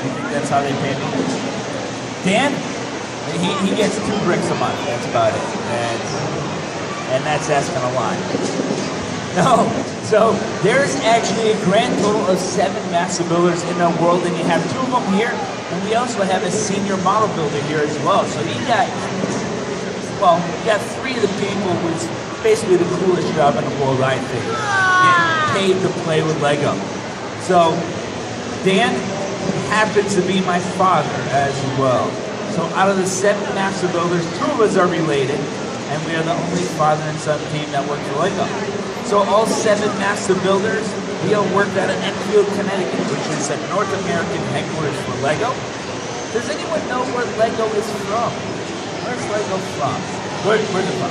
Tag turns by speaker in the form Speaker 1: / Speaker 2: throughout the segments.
Speaker 1: You think that's how they pay me? Dan, he gets 2 bricks a month. That's about it. And that's asking a lot. No. So there's actually a grand total of 7 master builders in the world, and you have 2 of them here, and we also have a senior model builder here as well. So you got 3 of the people with basically the coolest job in the world, I think. Getting paid to play with Lego. So Dan happens to be my father as well. So out of the 7 master builders, 2 of us are related, and we are the only father and son team that works for Lego. So all 7 master builders, we all work out of Enfield, Connecticut, which is the North American headquarters for Lego. Does anyone know where Lego is from? Where's Lego from? Where's it from?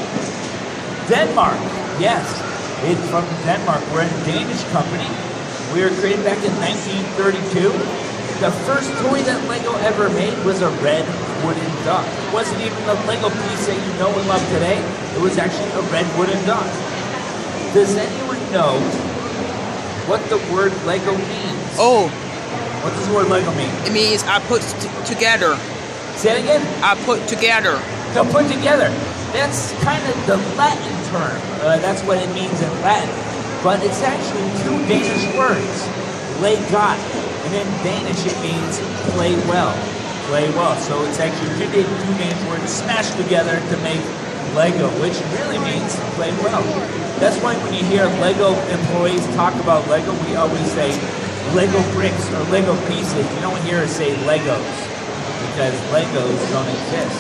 Speaker 1: Denmark. Yes, it's from Denmark. We're a Danish company. We were created back in 1932. The first toy that Lego ever made was a red wooden duck. It wasn't even the Lego piece that you know and love today. It was actually a red wooden duck. Does anyone know what the word Lego means?
Speaker 2: Oh.
Speaker 1: What does the word Lego mean?
Speaker 2: It means I put together.
Speaker 1: Say it again.
Speaker 2: I put together.
Speaker 1: To put together. That's kind of the Latin term. That's what it means in Latin. But it's actually 2 Danish words. Legot. And in Danish it means play well. Play well. So it's actually 2 Danish words smashed together to make Lego, which really means play well. That's why when you hear Lego employees talk about Lego, we always say Lego bricks or Lego pieces. You don't hear us say Legos, because Legos don't exist.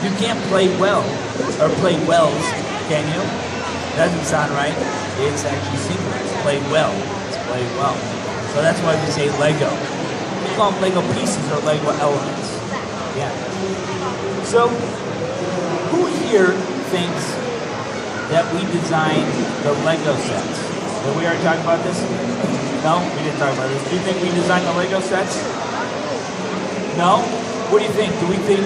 Speaker 1: You can't play well or play wells, can you? Doesn't sound right. It's actually singular. It's play well. It's play well. So that's why we say Lego. We call them Lego pieces or Lego elements. Yeah. So who here thinks that we designed the Lego sets? Did we already talk about this? No, we didn't talk about this. Do you think we designed the Lego sets? No? What do you think? Do we think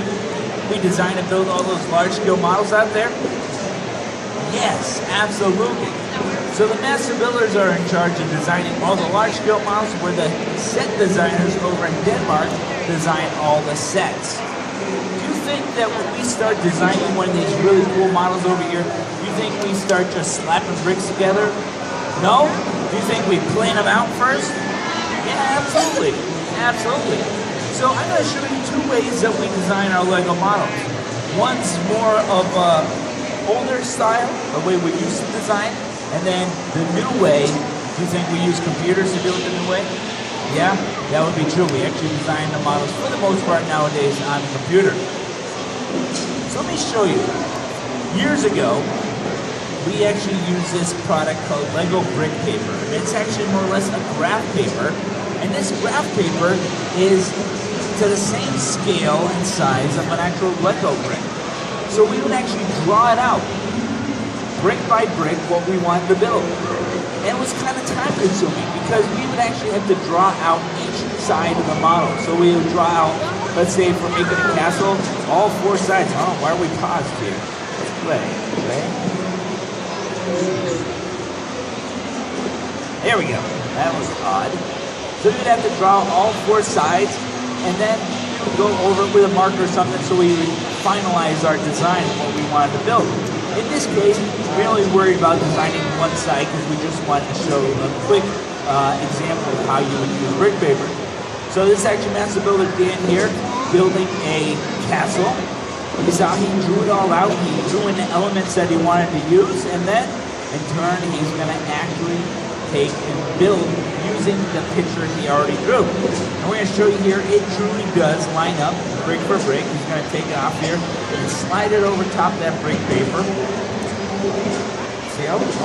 Speaker 1: we designed and build all those large-scale models out there? Yes, absolutely. So the master builders are in charge of designing all the large-scale models, where the set designers over in Denmark design all the sets. Do you think that when we start designing one of these really cool models over here, do you think we start just slapping bricks together? No? Do you think we plan them out first? Yeah, absolutely. Absolutely. So I'm going to show you 2 ways that we design our Lego models. One's more of a older style, the way we used to design, and then the new way. Do you think we use computers to do it the new way? Yeah, that would be true. We actually design the models for the most part nowadays on the computer. So let me show you. Years ago, we actually used this product called Lego Brick Paper. It's actually more or less a graph paper, and this graph paper is to the same scale and size of an actual Lego brick. So we would actually draw it out, brick by brick, what we wanted to build. And it was kind of time consuming, because we would actually have to draw out each side of the model. So we would draw out, let's say if we're making a castle, all 4 sides. Oh, why are we paused here? Let's play. There we go. That was odd. So we'd have to draw all 4 sides, and then we would go over it with a marker or something, so we would finalize our design of what we wanted to build. In this case, we only worried about designing one side because we just wanted to show a quick example of how you would use brick paper. So this is actually Master Builder Dan here, building a castle. You saw he drew it all out. He drew in the elements that he wanted to use, and then in turn he's going to actually take and build using the picture he already drew. And we're going to show you here, it truly does line up brick for brick. He's going to take it off here and slide it over top of that brick paper. See how it's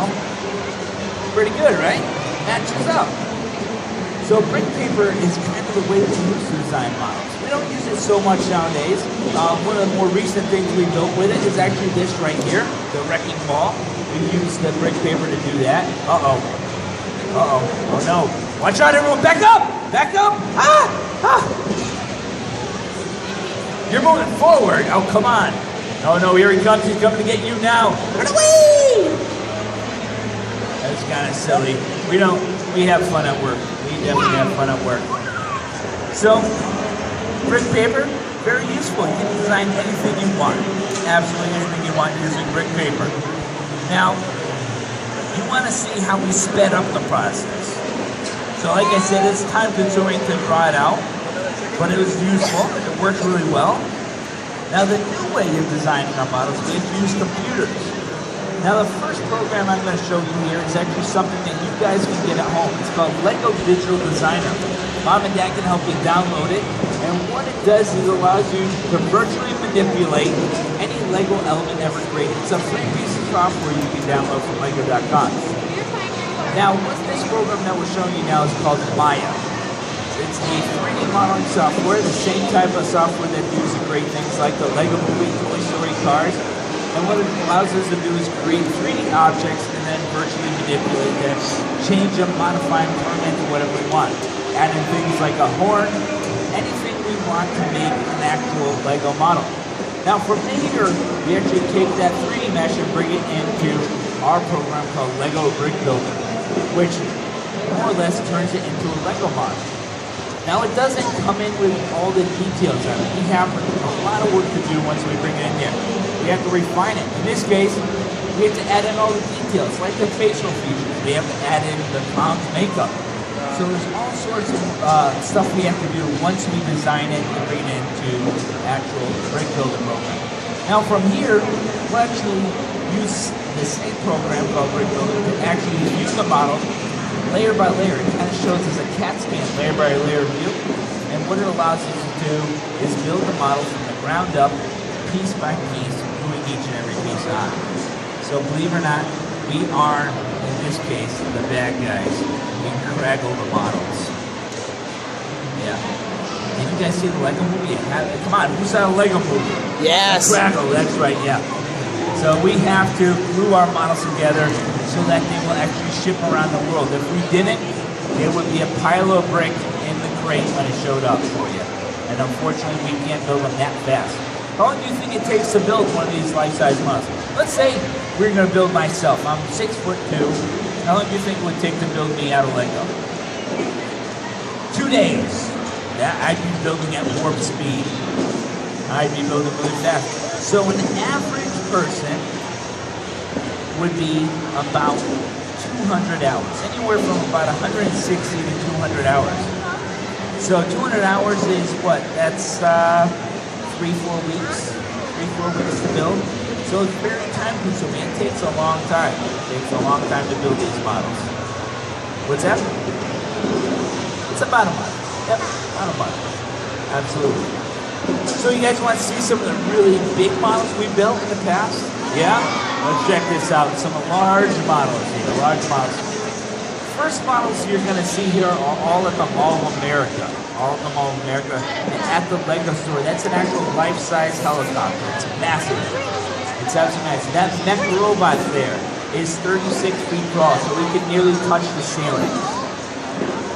Speaker 1: pretty good, right? Matches up. So brick paper is kind of the way we used to design models. We don't use it so much nowadays. One of the more recent things we built with it is actually this right here, the wrecking ball. We use the brick paper to do that. Uh-oh. Uh-oh. Oh no. Watch out, everyone. Back up! Back up! Ah! Ah! You're moving forward. Oh, come on. Oh no, here he comes. He's coming to get you now. Run away! That's kind of silly. We have fun at work. We definitely have fun at work. So, brick paper, very useful. You can design anything you want. Absolutely anything you want using brick paper. Now, you want to see how we sped up the process. So like I said, it's time consuming to draw it out, but it was useful. It worked really well. Now the new way of designing our models is to use computers. Now the first program I'm going to show you here is actually something that you guys can get at home. It's called Lego Digital Designer. Mom and Dad can help you download it. And what it does is it allows you to virtually manipulate any Lego element ever created. It's a free piece of software you can download from Lego.com. Now, what this program that we're showing you now is called Maya. It's a 3D modeling software, the same type of software that uses great things like the Lego Movie, Toy Story cars. And what it allows us to do is create 3D objects and then virtually manipulate them, change them, modify them, turn them into whatever we want. Add in things like a horn, anything we want to make an actual Lego model. Now from here, we actually take that 3D mesh and bring it into our program called Lego Brick Builder, which more or less turns it into a Lego model. Now it doesn't come in with all the details on it. We have a lot of work to do once we bring it in there. We have to refine it. In this case, we have to add in all the details, like the facial features. We have to add in the clown's makeup. So there's all sorts of stuff we have to do once we design it and bring it into actual brick builder program. Now from here, we'll actually use the same program called Brick Builder to actually use the model layer by layer. It kind of shows us a CAT scan layer by layer view. And what it allows us to do is build the model from the ground up, piece by piece, gluing each and every piece on. So believe it or not, we are, in this case, the bad guys. We craggle the models. Yeah. Did you guys see the Lego movie? Come on, who saw the Lego movie?
Speaker 2: Yes.
Speaker 1: Craggle, that's right, yeah. So we have to glue our models together so that they will actually ship around the world. If we didn't, there would be a pile of brick in the crate when it showed up for you. And unfortunately, we can't build them that fast. How long do you think it takes to build one of these life-size models? Let's say we're going to build myself. I'm 6'2". How long do you think it would take to build me out of Lego? 2 days. Yeah, I'd be building at warp speed. I'd be building really fast. So an average person would be about 200 hours. Anywhere from about 160 to 200 hours. So 200 hours is what? That's 3-4 weeks. 3-4 weeks to build. So it's very time consuming. It takes a long time. It takes a long time to build these models. What's that? It's about a month. Yep, about a month. Absolutely. So you guys want to see some of the really big models we built in the past? Yeah? Let's check this out. Some large models here. Large models. First models you're going to see here are all at the Mall of America. All at the Mall of America. And at the Lego store. That's an actual life-size helicopter. It's massive. It's absolutely nice. That mech robot there is 36 feet tall, so we can nearly touch the ceiling.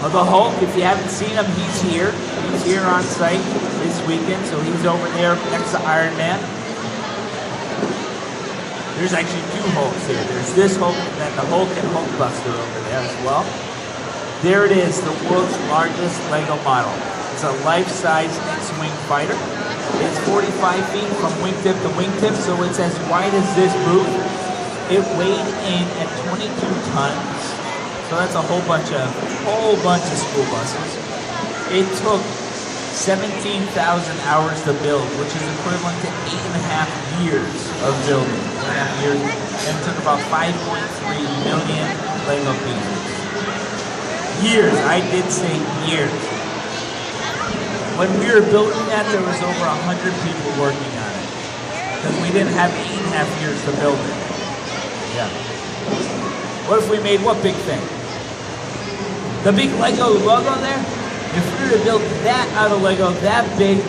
Speaker 1: Well, the Hulk, if you haven't seen him, he's here. He's here on site this weekend, so he's over there next to Iron Man. There's actually 2 Hulks here. There's this Hulk, and then the Hulk and Hulkbuster over there as well. There it is, the world's largest Lego model. It's a life-size X-Wing fighter. It's 45 feet from wingtip to wingtip, so it's as wide as this booth. It weighed in at 22 tons, so that's a whole bunch of school buses. It took 17,000 hours to build, which is equivalent to 8.5 years of building. 8.5 years, and it took about 5.3 million Lego pieces. Years, I did say years. When we were building that, there was over 100 people working on it. Because we didn't have 8.5 years to build it. Yeah. What if we made what big thing? The big Lego logo there? If we were to build that out of Lego, that big,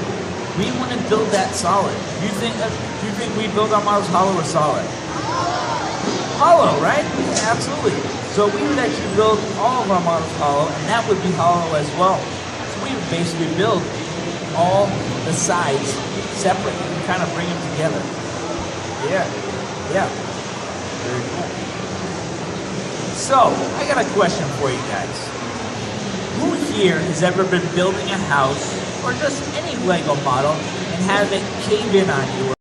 Speaker 1: we wouldn't build that solid. Do you think we build our models hollow or solid? Hollow, right? Yeah, absolutely. So we would actually build all of our models hollow, and that would be hollow as well. We would basically build all the sides separate and kind of bring them together. Yeah, yeah. Very cool. So, I got a question for you guys. Who here has ever been building a house or just any Lego model and have it cave in on you?